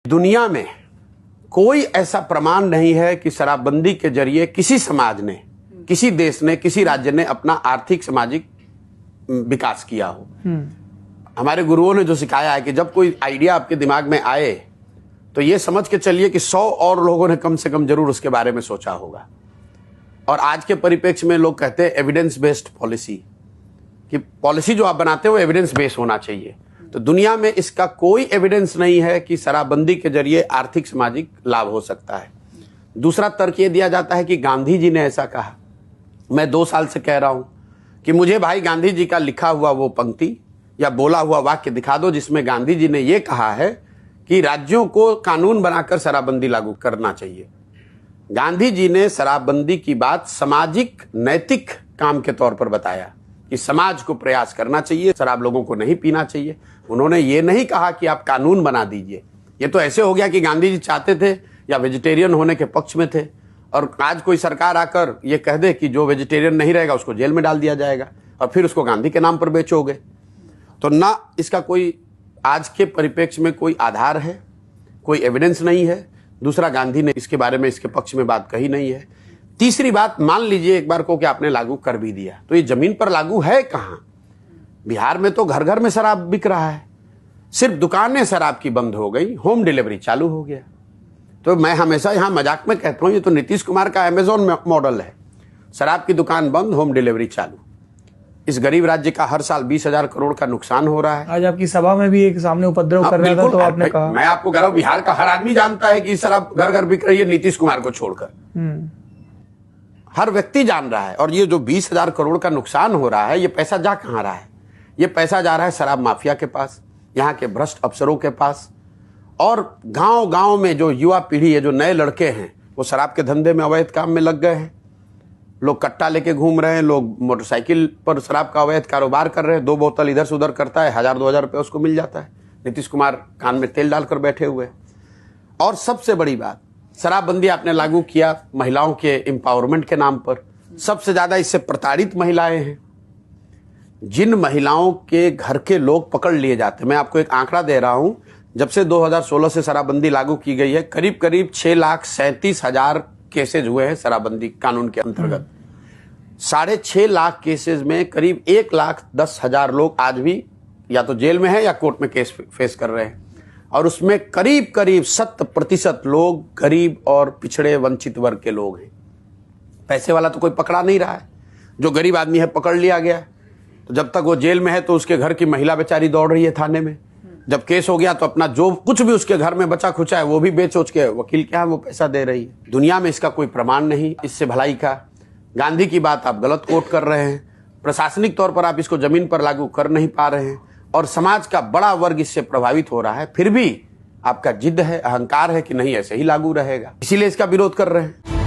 दुनिया में कोई ऐसा प्रमाण नहीं है कि शराबबंदी के जरिए किसी समाज ने, किसी देश ने, किसी राज्य ने अपना आर्थिक सामाजिक विकास किया हो। हमारे गुरुओं ने जो सिखाया है कि जब कोई आइडिया आपके दिमाग में आए तो ये समझ के चलिए कि 100 और लोगों ने कम से कम जरूर उसके बारे में सोचा होगा। और आज के परिप्रेक्ष्य में लोग कहते हैं एविडेंस बेस्ड पॉलिसी, कि पॉलिसी जो आप बनाते हो एविडेंस बेस्ड होना चाहिए। तो दुनिया में इसका कोई एविडेंस नहीं है कि शराबबंदी के जरिए आर्थिक सामाजिक लाभ हो सकता है। दूसरा तर्क ये दिया जाता है कि गांधी जी ने ऐसा कहा। मैं 2 साल से कह रहा हूं कि मुझे भाई गांधी जी का लिखा हुआ वो पंक्ति या बोला हुआ वाक्य दिखा दो जिसमें गांधी जी ने ये कहा है कि राज्यों को कानून बनाकर शराबबंदी लागू करना चाहिए। गांधी जी ने शराबबंदी की बात सामाजिक नैतिक काम के तौर पर बताया कि समाज को प्रयास करना चाहिए, शराब लोगों को नहीं पीना चाहिए। उन्होंने ये नहीं कहा कि आप कानून बना दीजिए। ये तो ऐसे हो गया कि गांधी जी चाहते थे या वेजिटेरियन होने के पक्ष में थे, और आज कोई सरकार आकर ये कह दे कि जो वेजिटेरियन नहीं रहेगा उसको जेल में डाल दिया जाएगा और फिर उसको गांधी के नाम पर बेचोगे। तो ना इसका कोई आज के परिप्रेक्ष्य में कोई आधार है, कोई एविडेंस नहीं है। दूसरा, गांधी ने इसके बारे में, इसके पक्ष में बात कही नहीं है। तीसरी बात, मान लीजिए एक बार को कि आपने लागू कर भी दिया, तो ये जमीन पर लागू है कहां? बिहार में तो घर घर में शराब बिक रहा है, सिर्फ दुकानें शराब की बंद हो गई, होम डिलीवरी चालू हो गया। तो मैं हमेशा यहां मजाक में कहता हूं ये तो नीतीश कुमार का अमेजोन मॉडल है, शराब की दुकान बंद, होम डिलीवरी चालू। इस गरीब राज्य का हर साल 20,000 करोड़ का नुकसान हो रहा है। आज आपकी सभा में भी एक सामने उपद्रव कर रहा था, तो आपने कहा। मैं आपको कह रहा हूं बिहार का हर आदमी जानता है कि शराब घर घर बिक रही है, नीतीश कुमार को छोड़कर हर व्यक्ति जान रहा है। और ये जो 20,000 करोड़ का नुकसान हो रहा है, ये पैसा जा कहां रहा है? ये पैसा जा रहा है शराब माफिया के पास, यहाँ के भ्रष्ट अफसरों के पास, और गांव गांव में जो युवा पीढ़ी है, जो नए लड़के हैं, वो शराब के धंधे में, अवैध काम में लग गए हैं। लोग कट्टा लेके घूम रहे हैं, लोग मोटरसाइकिल पर शराब का अवैध कारोबार कर रहे हैं। 2 बोतल इधर से उधर करता है, 1,000-2,000 रुपये उसको मिल जाता है। नीतीश कुमार कान में तेल डालकर बैठे हुए हैं। और सबसे बड़ी बात, शराबबंदी आपने लागू किया महिलाओं के एम्पावरमेंट के नाम पर। सबसे ज्यादा इससे प्रताड़ित महिलाएं हैं। जिन महिलाओं के घर के लोग पकड़ लिए जाते, मैं आपको एक आंकड़ा दे रहा हूं, जब से 2016 से शराबबंदी लागू की गई है, करीब करीब 6,37,000 केसेज हुए हैं शराबबंदी कानून के अंतर्गत। 6.5 लाख केसेज में करीब 1,10,000 लोग आज भी या तो जेल में हैं या कोर्ट में केस फेस कर रहे हैं। और उसमें करीब करीब 70% लोग गरीब और पिछड़े वंचित वर्ग के लोग हैं। पैसे वाला तो कोई पकड़ा नहीं रहा है, जो गरीब आदमी है पकड़ लिया गया। तो जब तक वो जेल में है तो उसके घर की महिला बेचारी दौड़ रही है थाने में। जब केस हो गया तो अपना जो कुछ भी उसके घर में बचा खुचा है वो भी बेच उच के वकील के यहाँ वो पैसा दे रही है। दुनिया में इसका कोई प्रमाण नहीं इससे भलाई का। गांधी की बात आप गलत कोट कर रहे हैं, प्रशासनिक तौर पर आप इसको जमीन पर लागू कर नहीं पा रहे हैं, और समाज का बड़ा वर्ग इससे प्रभावित हो रहा है। फिर भी आपका जिद है, अहंकार है कि नहीं ऐसे ही लागू रहेगा, इसीलिए इसका विरोध कर रहे हैं।